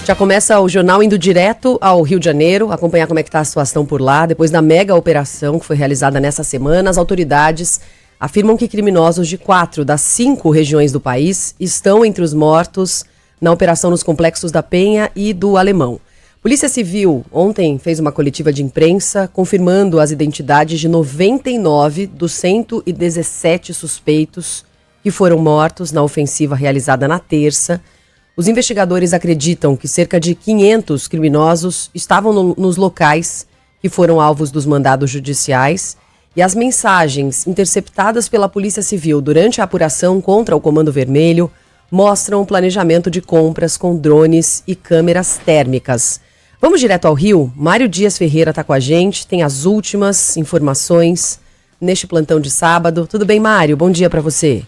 Já começa o jornal indo direto ao Rio de Janeiro, acompanhar como é que está a situação por lá. Depois da mega operação que foi realizada nessa semana, as autoridades afirmam que criminosos de 4 das 5 regiões do país estão entre os mortos na operação nos complexos da Penha e do Alemão. Polícia Civil ontem fez uma coletiva de imprensa confirmando as identidades de 99 dos 117 suspeitos que foram mortos na ofensiva realizada na terça. Os investigadores acreditam que cerca de 500 criminosos estavam nos locais que foram alvos dos mandados judiciais e as mensagens interceptadas pela Polícia Civil durante a apuração contra o Comando Vermelho mostram o planejamento de compras com drones e câmeras térmicas. Vamos direto ao Rio? Mário Dias Ferreira está com a gente, tem as últimas informações neste plantão de sábado. Tudo bem, Mário? Bom dia para você.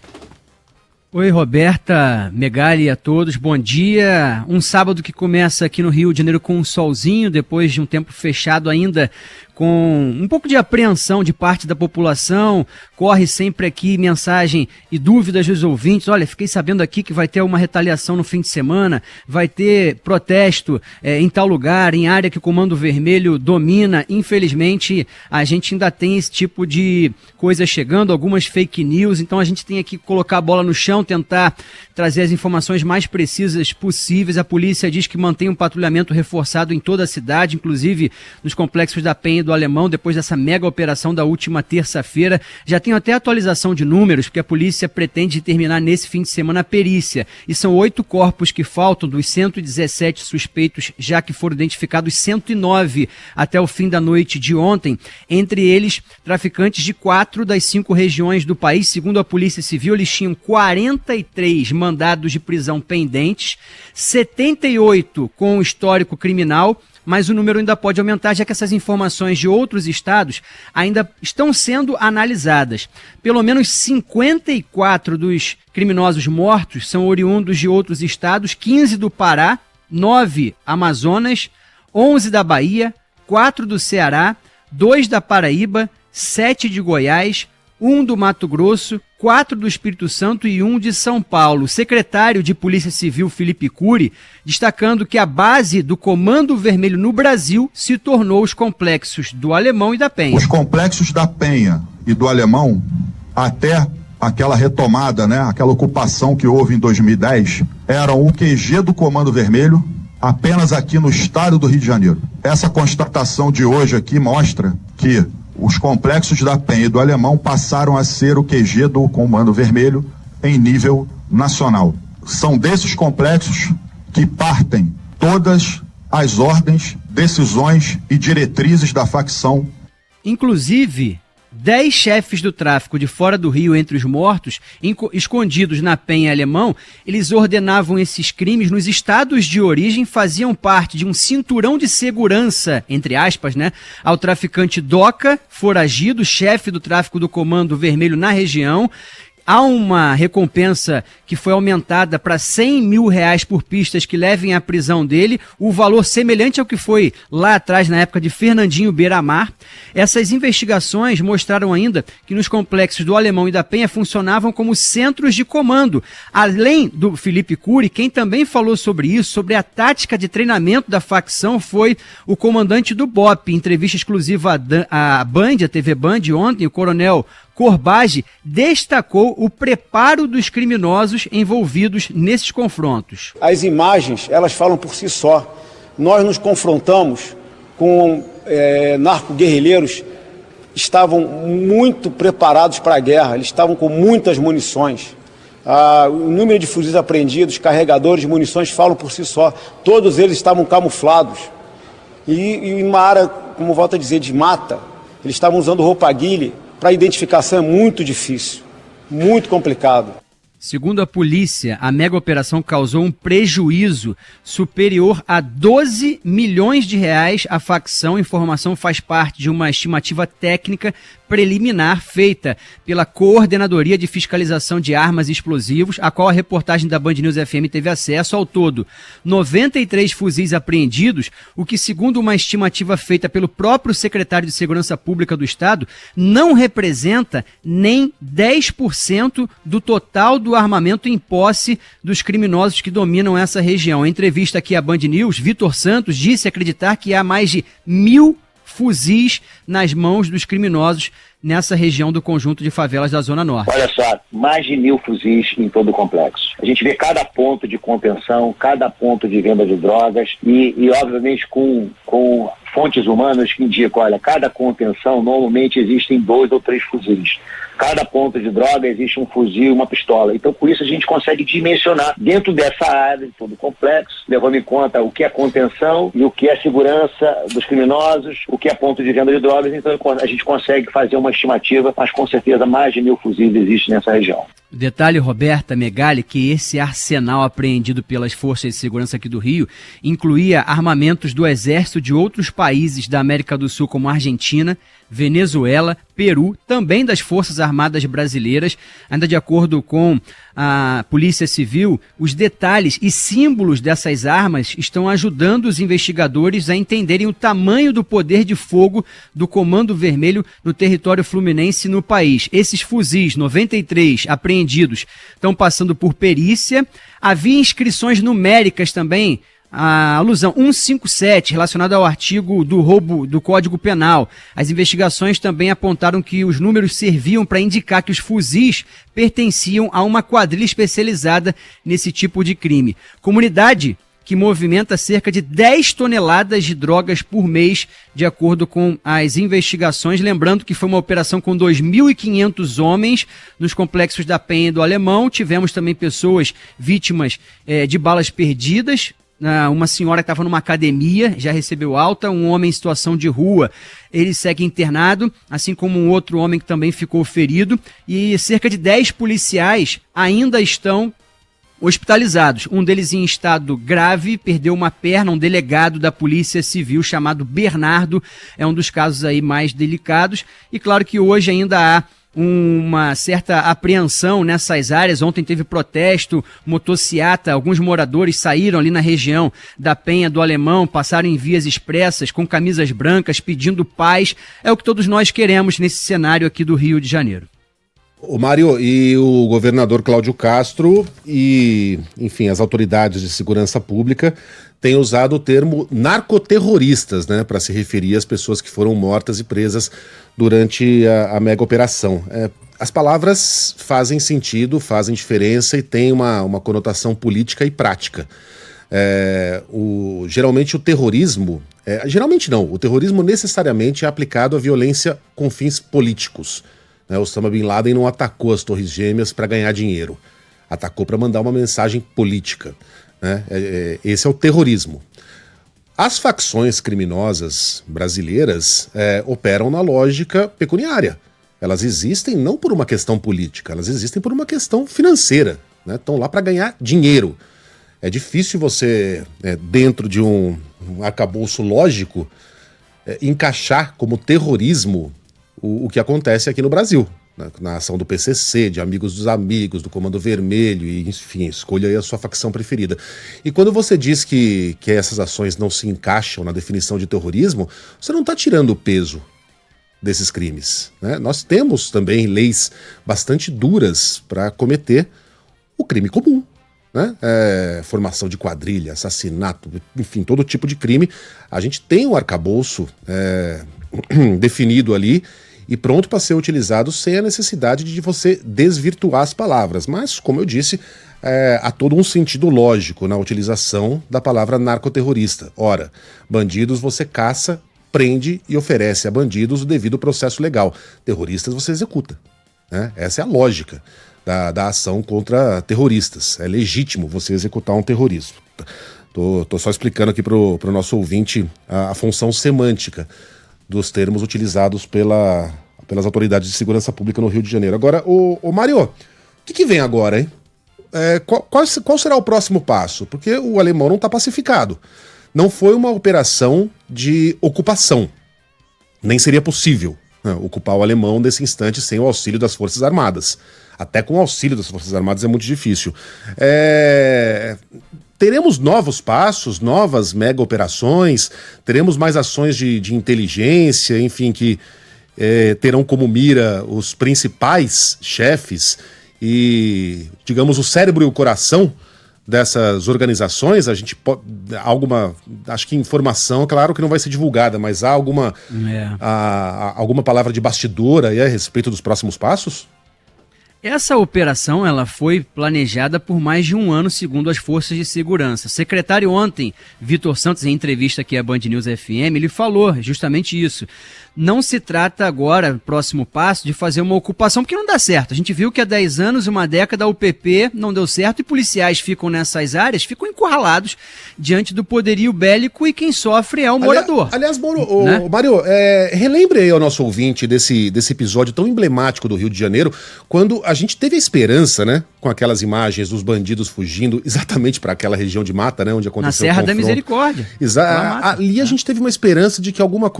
Oi, Roberta, Megali a todos, bom dia. Um sábado que começa aqui no Rio de Janeiro com um solzinho, depois de um tempo fechado ainda com um pouco de apreensão de parte da população. Corre sempre aqui mensagem e dúvidas dos ouvintes. Olha, fiquei sabendo aqui que vai ter uma retaliação no fim de semana, vai ter protesto em tal lugar, em área que o Comando Vermelho domina. Infelizmente, a gente ainda tem esse tipo de coisa chegando, algumas fake news, então a gente tem aqui que colocar a bola no chão, tentar trazer as informações mais precisas possíveis. A polícia diz que mantém um patrulhamento reforçado em toda a cidade, inclusive nos complexos da Penha e do Alemão, depois dessa mega operação da última terça-feira. Já tenho até atualização de números, porque a polícia pretende terminar nesse fim de semana a perícia. E são 8 corpos que faltam dos 117 suspeitos, já que foram identificados 109 até o fim da noite de ontem. Entre eles, traficantes de 4 das 5 regiões do país. Segundo a Polícia Civil, eles tinham 43 mandados de prisão pendentes, 78 com histórico criminal, mas o número ainda pode aumentar, já que essas informações de outros estados ainda estão sendo analisadas. Pelo menos 54 dos criminosos mortos são oriundos de outros estados, 15 do Pará, 9 Amazonas, 11 da Bahia, 4 do Ceará, 2 da Paraíba, 7 de Goiás, 1 do Mato Grosso, 4 do Espírito Santo e 1 de São Paulo. O secretário de Polícia Civil, Felipe Cury, destacando que a base do Comando Vermelho no Brasil se tornou os complexos do Alemão e da Penha. Os complexos da Penha e do Alemão, até aquela retomada, aquela ocupação que houve em 2010, eram o QG do Comando Vermelho, apenas aqui no estado do Rio de Janeiro. Essa constatação de hoje aqui mostra que os complexos da Penha e do Alemão passaram a ser o QG do Comando Vermelho em nível nacional. São desses complexos que partem todas as ordens, decisões e diretrizes da facção. Inclusive, 10 chefes do tráfico de fora do Rio entre os mortos, escondidos na Penha e Alemão, eles ordenavam esses crimes nos estados de origem, faziam parte de um cinturão de segurança, entre aspas, ao traficante Doca, foragido, chefe do tráfico do Comando Vermelho na região. Há uma recompensa que foi aumentada para R$100 mil por pistas que levem à prisão dele, o valor semelhante ao que foi lá atrás, na época de Fernandinho Beiramar. Essas investigações mostraram ainda que nos complexos do Alemão e da Penha funcionavam como centros de comando. Além do Felipe Cury, quem também falou sobre isso, sobre a tática de treinamento da facção, foi o comandante do BOPE. Em entrevista exclusiva à Band, a TV Band, ontem, o coronel Corbage destacou o preparo dos criminosos envolvidos nesses confrontos. As imagens, elas falam por si só. Nós nos confrontamos com narco-guerrilheiros, estavam muito preparados para a guerra, eles estavam com muitas munições. O número de fuzis apreendidos, carregadores de munições falam por si só. Todos eles estavam camuflados. E em uma área, como volto a dizer, de mata, eles estavam usando roupa guile. Para a identificação é muito difícil, muito complicado. Segundo a polícia, a mega operação causou um prejuízo superior a R$12 milhões à facção. A informação faz parte de uma estimativa técnica preliminar feita pela Coordenadoria de Fiscalização de Armas e Explosivos, a qual a reportagem da Band News FM teve acesso. Ao todo, 93 fuzis apreendidos, o que, segundo uma estimativa feita pelo próprio secretário de Segurança Pública do Estado, não representa nem 10% do total do armamento em posse dos criminosos que dominam essa região. Em entrevista aqui à Band News, Vitor Santos disse acreditar que há mais de 1.000 fuzis nas mãos dos criminosos nessa região do conjunto de favelas da Zona Norte. Olha só, mais de 1.000 fuzis em todo o complexo. A gente vê cada ponto de contenção, cada ponto de venda de drogas e obviamente, com fontes humanas que indicam, olha, cada contenção normalmente existem 2 ou 3 fuzis. Cada ponto de droga existe um fuzil e uma pistola. Então, com isso, a gente consegue dimensionar dentro dessa área, de todo o complexo, levando em conta o que é contenção e o que é segurança dos criminosos, o que é ponto de venda de drogas. Então, a gente consegue fazer uma estimativa, mas com certeza mais de 1.000 fuzis existem nessa região. Detalhe, Roberta Megali, que esse arsenal apreendido pelas forças de segurança aqui do Rio incluía armamentos do exército de outros países da América do Sul, como Argentina, Venezuela, Peru, também das Forças Armadas Brasileiras. Ainda de acordo com a Polícia Civil, os detalhes e símbolos dessas armas estão ajudando os investigadores a entenderem o tamanho do poder de fogo do Comando Vermelho no território fluminense no país. Esses fuzis, 93 apreendidos, estão passando por perícia. Havia inscrições numéricas também, a alusão 157, relacionada ao artigo do roubo do Código Penal. As investigações também apontaram que os números serviam para indicar que os fuzis pertenciam a uma quadrilha especializada nesse tipo de crime. Comunidade que movimenta cerca de 10 toneladas de drogas por mês, de acordo com as investigações. Lembrando que foi uma operação com 2.500 homens nos complexos da Penha e do Alemão. Tivemos também pessoas vítimas de balas perdidas. Uma senhora que estava numa academia, já recebeu alta. Um homem em situação de rua, ele segue internado, assim como um outro homem que também ficou ferido. E cerca de 10 policiais ainda estão hospitalizados. Um deles em estado grave, perdeu uma perna. Um delegado da Polícia Civil chamado Bernardo é um dos casos aí mais delicados. E claro que hoje ainda há uma certa apreensão nessas áreas. Ontem teve protesto, motociata, alguns moradores saíram ali na região da Penha do Alemão, passaram em vias expressas com camisas brancas pedindo paz. É o que todos nós queremos nesse cenário aqui do Rio de Janeiro. O Mário, e o governador Cláudio Castro e, enfim, as autoridades de segurança pública têm usado o termo narcoterroristas, né, para se referir às pessoas que foram mortas e presas durante a mega operação. As palavras fazem sentido, fazem diferença e têm uma conotação política e prática. Geralmente o terrorismo, geralmente não, o terrorismo necessariamente é aplicado à violência com fins políticos. Osama Bin Laden não atacou as Torres Gêmeas para ganhar dinheiro, atacou para mandar uma mensagem política. Né? Esse é o terrorismo. As facções criminosas brasileiras operam na lógica pecuniária. Elas existem não por uma questão política, elas existem por uma questão financeira. Né? Estão lá para ganhar dinheiro. É difícil você, dentro de um arcabouço lógico, encaixar como terrorismo o que acontece aqui no Brasil, né? Na ação do PCC, de Amigos dos Amigos, do Comando Vermelho, e enfim, escolha aí a sua facção preferida. E quando você diz que essas ações não se encaixam na definição de terrorismo, você não está tirando o peso desses crimes. Né? Nós temos também leis bastante duras para cometer o crime comum. Né? Formação de quadrilha, assassinato, enfim, todo tipo de crime. A gente tem um arcabouço definido ali e pronto para ser utilizado sem a necessidade de você desvirtuar as palavras. Mas, como eu disse, há todo um sentido lógico na utilização da palavra narcoterrorista. Ora, bandidos você caça, prende e oferece a bandidos o devido processo legal. Terroristas você executa. Né? Essa é a lógica da ação contra terroristas. É legítimo você executar um terrorismo. Tô só explicando aqui pro nosso ouvinte a função semântica dos termos utilizados pelas autoridades de segurança pública no Rio de Janeiro. Agora, o Mário, o que vem agora, hein? Qual será o próximo passo? Porque o alemão não está pacificado. Não foi uma operação de ocupação. Nem seria possível ocupar o Alemão nesse instante sem o auxílio das Forças Armadas. Até com o auxílio das Forças Armadas é muito difícil. Teremos novos passos, novas mega operações, teremos mais ações de inteligência, enfim, que terão como mira os principais chefes e, digamos, o cérebro e o coração dessas organizações. A gente pode, acho que informação, claro que não vai ser divulgada, mas há alguma palavra de bastidor aí a respeito dos próximos passos? Essa operação ela foi planejada por mais de um ano, segundo as forças de segurança. O secretário ontem, Vitor Santos, em entrevista aqui à Band News FM, ele falou justamente isso. Não se trata agora, próximo passo, de fazer uma ocupação, porque não dá certo. A gente viu que há 10 anos, uma década, a UPP não deu certo e policiais ficam nessas áreas, ficam encurralados diante do poderio bélico e quem sofre é o morador. Aliás, Mário, relembre aí ao nosso ouvinte desse episódio tão emblemático do Rio de Janeiro, quando a gente teve a esperança, né, com aquelas imagens dos bandidos fugindo exatamente para aquela região de mata, né, onde aconteceu na Serra da Misericórdia. Ali a gente teve uma esperança de que alguma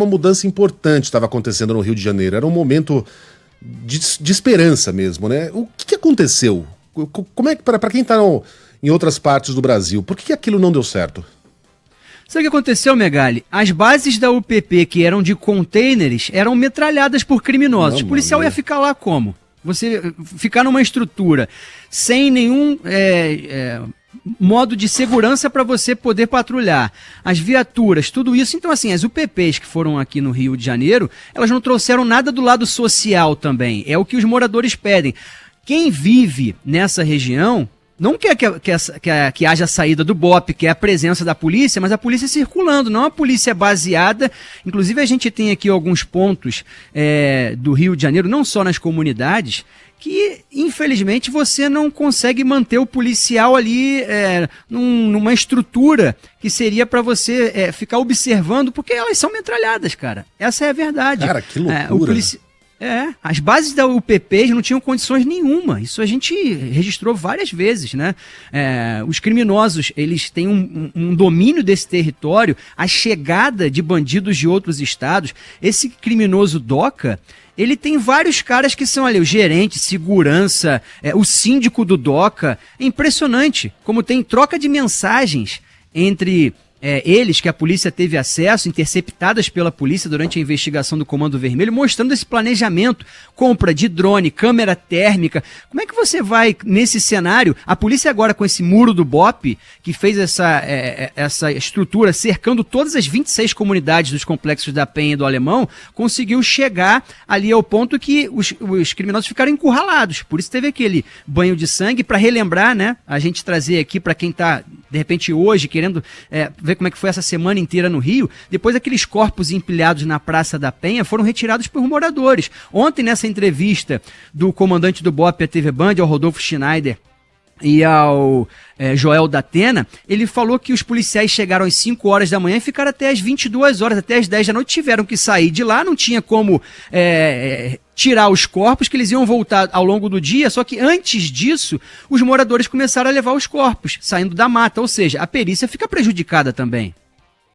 mudança importante estava acontecendo no Rio de Janeiro. Era um momento de esperança mesmo, né? O que aconteceu? Como é que, para quem está em outras partes do Brasil, por que aquilo não deu certo? Sabe o que aconteceu, Megali? As bases da UPP, que eram de containers, eram metralhadas por criminosos. O policial ia ficar lá como? Você ficar numa estrutura sem nenhum modo de segurança para você poder patrulhar. As viaturas, tudo isso. Então, assim, as UPPs que foram aqui no Rio de Janeiro, elas não trouxeram nada do lado social também. É o que os moradores pedem. Quem vive nessa região não quer que haja saída do BOP, que é a presença da polícia, mas a polícia circulando, não a polícia baseada. Inclusive, a gente tem aqui alguns pontos do Rio de Janeiro, não só nas comunidades, que, infelizmente, você não consegue manter o policial ali numa estrutura que seria para você ficar observando, porque elas são metralhadas, cara. Essa é a verdade. Cara, que loucura. As bases da UPP não tinham condições nenhuma. Isso a gente registrou várias vezes, né? Os criminosos, eles têm um domínio desse território, a chegada de bandidos de outros estados. Esse criminoso DOCA, ele tem vários caras que são ali, o gerente, segurança, o síndico do DOCA. É impressionante como tem troca de mensagens entre eles, que a polícia teve acesso, interceptadas pela polícia durante a investigação do Comando Vermelho, mostrando esse planejamento, compra de drone, câmera térmica. Como é que você vai, nesse cenário, a polícia agora com esse muro do BOP, que fez essa estrutura cercando todas as 26 comunidades dos complexos da Penha e do Alemão, conseguiu chegar ali ao ponto que os criminosos ficaram encurralados. Por isso teve aquele banho de sangue, para relembrar, né, a gente trazer aqui para quem está, de repente, hoje, querendo ver como é que foi essa semana inteira no Rio. Depois, aqueles corpos empilhados na Praça da Penha foram retirados por moradores. Ontem, nessa entrevista do comandante do BOP à TV Band, ao Rodolfo Schneider e ao Joel Datena, ele falou que os policiais chegaram às 5 horas da manhã e ficaram até às 22 horas, até às 10 da noite, tiveram que sair de lá, não tinha como tirar os corpos, que eles iam voltar ao longo do dia, só que antes disso, os moradores começaram a levar os corpos, saindo da mata, ou seja, a perícia fica prejudicada também.